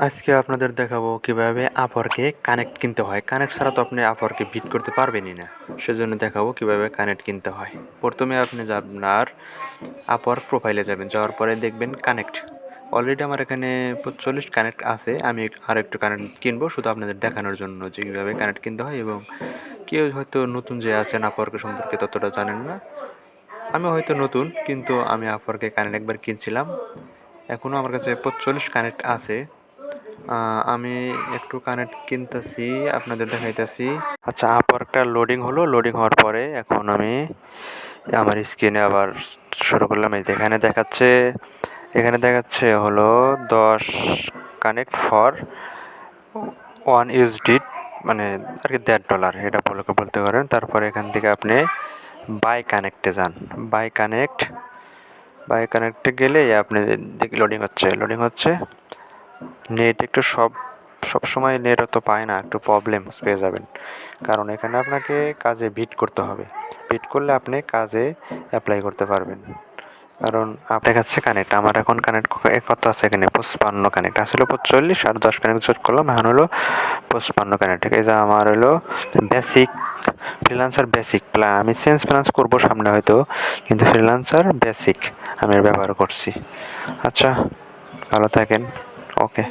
আজকে আপনাদের দেখাবো কিভাবে আপওয়ার্কে কানেক্ট কিনতে হয়। কানেক্ট ছাড়া তো আপনি আপওয়ার্কে বিট করতে পারবেনই না, সেজন্য দেখাবো কিভাবে কানেক্ট কিনতে হয়। প্রথমে আপনি আপনার আপওয়ার্ক প্রোফাইলে যাবেন, যাওয়ার পরে দেখবেন কানেক্ট। অলরেডি আমার এখানে 45 কানেক্ট আছে, আমি আর একটু কানেক্ট কিনবো শুধু আপনাদের দেখানোর জন্য যে কীভাবে কানেক্ট কিনতে হয়। এবং কেউ হয়তো নতুন যে আছেন আপওয়ার্ক সম্পর্কে ততটা জানেন না, আমি হয়তো নতুন, কিন্তু আমি আপওয়ার্কে কানেক্ট একবার কিনছিলাম, এখনও আমার কাছে 45 কানেক্ট আছে। আমি একটু কানেক্ট কিনতেছি, আপনাদের দেখাইতেছি। আচ্ছা, আপওয়ার্কটা লোডিং হলো, লোডিং হওয়ার পরে এখন আমি আমার স্ক্রিনে আবার শুরু করলাম। এই এখানে দেখাচ্ছে হলো 10 কানেক্ট ফর 1 USD, মানে আর কি $1.5, এটা বলতে পারেন। তারপরে এখান থেকে আপনি বাই কানেক্টে যান। বাই কানেক্টে গেলে আপনি দেখি লোডিং হচ্ছে। নেট একটু সবসময় নেট অত পায় না, একটু প্রবলেম পেয়ে যাবেন, কারণ এখানে আপনাকে কাজে বিট করতে হবে। বিট করলে আপনি কাজে অ্যাপ্লাই করতে পারবেন। কারণ দেখাচ্ছে কানেক্ট, আমার এখন কানেক্ট কত আছে এখানে 55 কানেক্ট, আসলে 45 আর 10 কানেক্ট যোগ করলাম, এখন হলো 55 কানেক্ট। এই যে আমার হলো বেসিক ফ্রিল্যান্সার বেসিক প্ল্যান, আমি চেঞ্জ ফ্রিল্যান্স করবো সামনে হয়তো, কিন্তু ফ্রিল্যান্সার বেসিক আমি ব্যবহার করছি। আচ্ছা, ভালো থাকেন, ওকে।